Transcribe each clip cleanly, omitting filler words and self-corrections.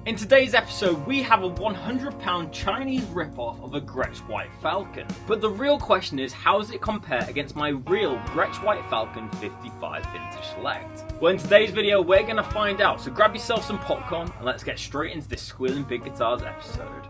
In today's episode, we have a £100 Chinese rip-off of a Gretsch White Falcon. But the real question is, how does it compare against my real Gretsch White Falcon 55 Vintage Select? Well, in today's video, we're going to find out, so grab yourself some popcorn and let's get straight into this Squealing Pig Guitars episode.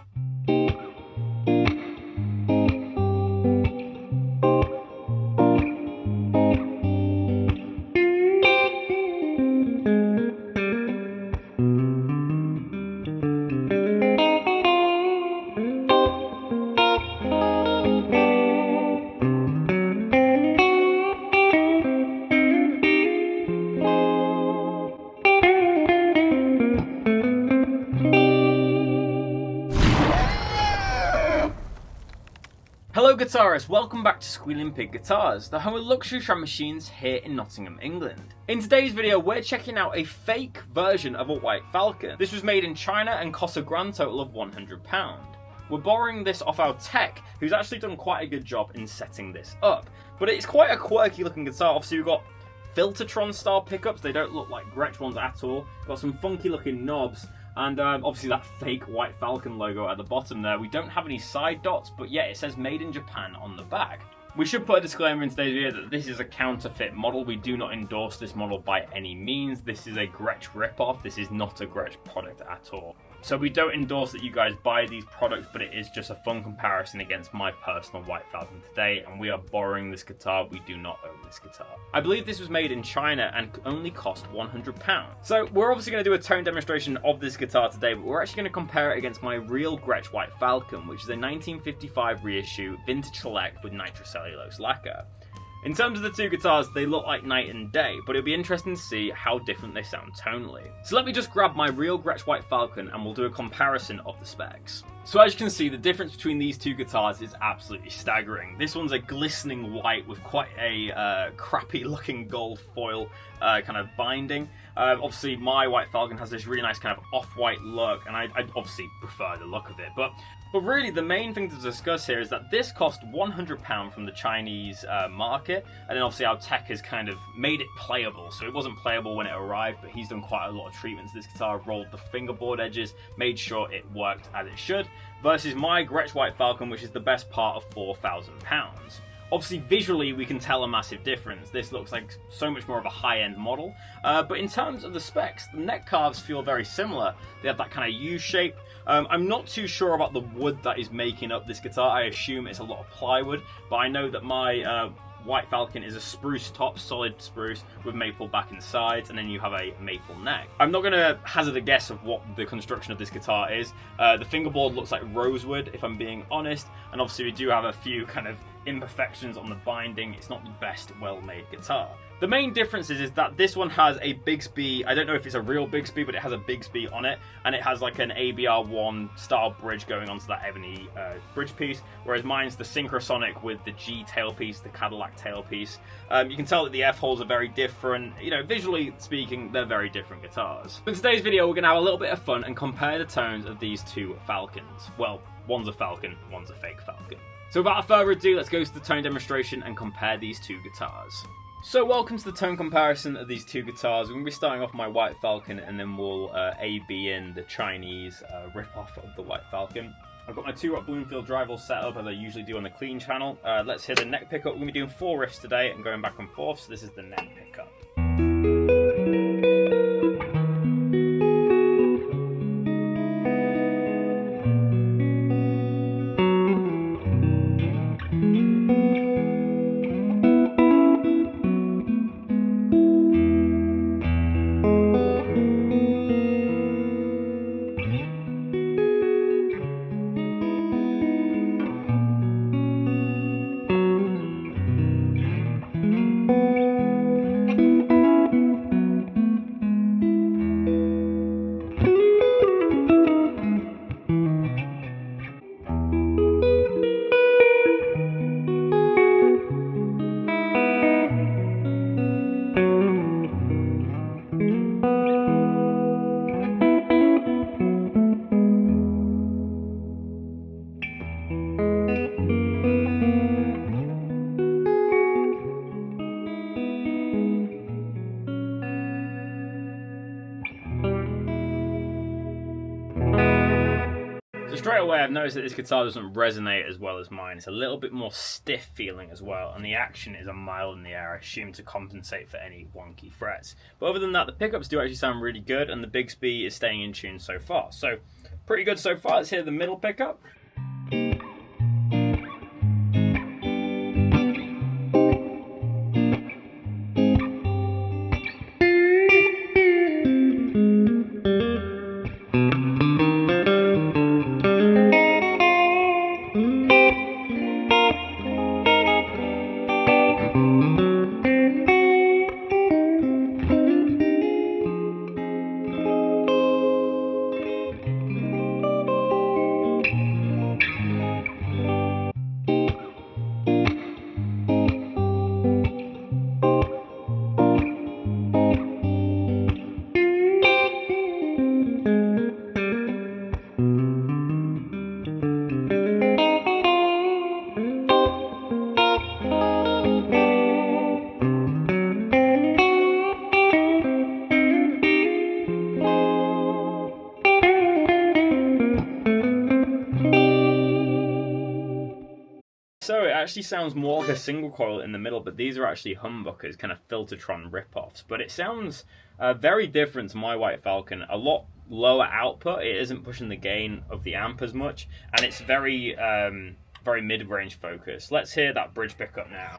Hello guitarists, welcome back to Squealing Pig Guitars, the home of luxury drum machines here in Nottingham, England. In today's video, we're checking out a fake version of a White Falcon. This was made in China and costs a grand total of £100. We're borrowing this off our tech, who's actually done quite a good job in setting this up. But it's quite a quirky looking guitar. Obviously we've got Filtertron style pickups, they don't look like Gretsch ones at all. Got some funky looking knobs. And obviously that fake White Falcon logo at the bottom there. We don't have any side dots, but yeah, it says made in Japan on the back. We should put a disclaimer in today's video that this is a counterfeit model. We do not endorse this model by any means. This is a Gretsch ripoff. This is not a Gretsch product at all. So we don't endorse that you guys buy these products, but it is just a fun comparison against my personal White Falcon today, and we are borrowing this guitar. We do not own this guitar. I believe this was made in China and only cost £100. So we're obviously going to do a tone demonstration of this guitar today, but we're actually going to compare it against my real Gretsch White Falcon, which is a 1955 reissue Vintage Select with nitrocellulose lacquer. In terms of the two guitars, they look like night and day, but it'll be interesting to see how different they sound tonally. So let me just grab my real Gretsch White Falcon and we'll do a comparison of the specs. So as you can see, the difference between these two guitars is absolutely staggering. This one's a glistening white with quite a crappy looking gold foil kind of binding. Obviously my White Falcon has this really nice kind of off-white look, and I obviously prefer the look of it. But really, the main thing to discuss here is that this cost £100 from the Chinese market, and then obviously our tech has kind of made it playable. So it wasn't playable when it arrived, but he's done quite a lot of treatment to this guitar, rolled the fingerboard edges, made sure it worked as it should, versus my Gretsch White Falcon, which is the best part of £4,000. Obviously, visually, we can tell a massive difference. This looks like so much more of a high-end model. But in terms of the specs, the neck carves feel very similar. They have that kind of U shape. I'm not too sure about the wood that is making up this guitar. I assume it's a lot of plywood, but I know that my White Falcon is a spruce top, solid spruce, with maple back and sides, and then you have a maple neck. I'm not going to hazard a guess of what the construction of this guitar is. The fingerboard looks like rosewood, if I'm being honest, and obviously we do have a few kind of imperfections on the binding. It's not the best well-made guitar. The main difference is that this one has a Bigsby, I don't know if it's a real Bigsby, but it has a Bigsby on it, and it has like an ABR1 style bridge going onto that ebony bridge piece, whereas mine's the Synchrosonic with the G tailpiece, the Cadillac tailpiece. You can tell that the F-holes are very different. You know, visually speaking, they're very different guitars. In today's video, we're going to have a little bit of fun and compare the tones of these two Falcons. Well, one's a Falcon, one's a fake Falcon. So without further ado, let's go to the tone demonstration and compare these two guitars. So welcome to the tone comparison of these two guitars. We're going to be starting off my White Falcon, and then we'll A-B in the Chinese rip-off of the White Falcon. I've got my 2-rot Bloomfield drivewheel set up as I usually do on the clean channel. Let's hear the neck pickup. We're going to be doing 4 riffs today and going back and forth, so this is the neck pickup. So straight away I've noticed that this guitar doesn't resonate as well as mine. It's a little bit more stiff feeling as well, and the action is a mile in the air, I assume, to compensate for any wonky frets. But other than that, the pickups do actually sound really good, and the Bigsby is staying in tune so far. So pretty good so far. Let's hear the middle pickup. So it actually sounds more like a single coil in the middle, but these are actually humbuckers, kind of Filtertron rip-offs. But it sounds very different to my White Falcon. A lot lower output. It isn't pushing the gain of the amp as much, and it's very, very mid-range focused. Let's hear that bridge pickup now.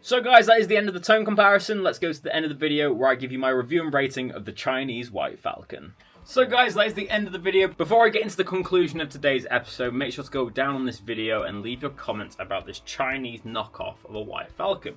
So guys, that is the end of the tone comparison. Let's go to the end of the video where I give you my review and rating of the Chinese White Falcon. So guys, that is the end of the video. Before I get into the conclusion of today's episode, make sure to go down on this video and leave your comments about this Chinese knockoff of a White Falcon.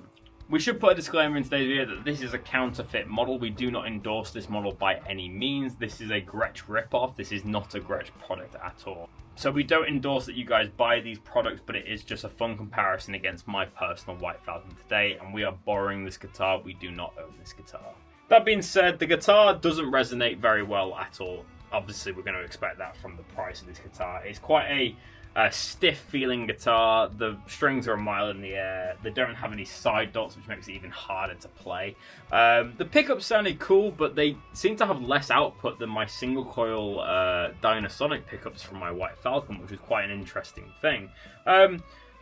We should put a disclaimer in today's video that this is a counterfeit model. We do not endorse this model by any means. This is a Gretsch ripoff. This is not a Gretsch product at all. So we don't endorse that you guys buy these products, but it is just a fun comparison against my personal White Falcon today, and we are borrowing this guitar. We do not own this guitar. That being said, the guitar doesn't resonate very well at all. Obviously, we're going to expect that from the price of this guitar. It's quite a stiff feeling guitar. The strings are a mile in the air. They don't have any side dots, which makes it even harder to play. The pickups sounded cool, but they seem to have less output than my single coil Dynasonic pickups from my White Falcon, which was quite an interesting thing.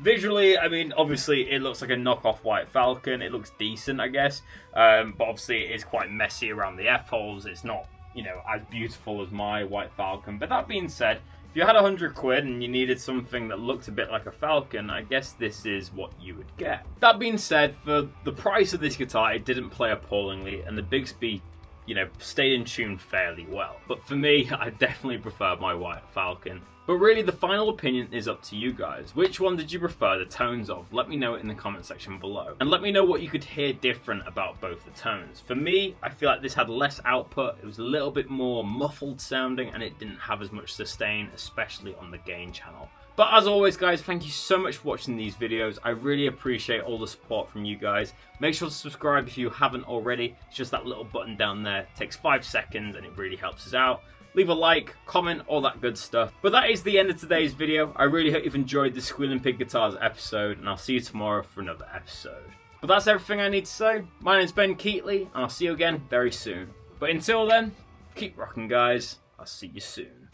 Visually, I mean, obviously it looks like a knockoff White Falcon. It looks decent, I guess, but obviously it is quite messy around the F-holes. It's not, you know, as beautiful as my White Falcon. But that being said, if you had £100 and you needed something that looked a bit like a Falcon, I guess this is what you would get. That being said, for the price of this guitar, it didn't play appallingly, and the Bigsby, you know, stayed in tune fairly well. But for me, I definitely prefer my White Falcon. But really, the final opinion is up to you guys. Which one did you prefer the tones of? Let me know it in the comment section below. And let me know what you could hear different about both the tones. For me, I feel like this had less output, it was a little bit more muffled sounding, and it didn't have as much sustain, especially on the gain channel. But as always, guys, thank you so much for watching these videos. I really appreciate all the support from you guys. Make sure to subscribe if you haven't already. It's just that little button down there. It takes 5 seconds and it really helps us out. Leave a like, comment, all that good stuff. But that is the end of today's video. I really hope you've enjoyed this Squealing Pig Guitars episode, and I'll see you tomorrow for another episode. But that's everything I need to say. My name's Ben Keightley, and I'll see you again very soon. But until then, keep rocking, guys. I'll see you soon.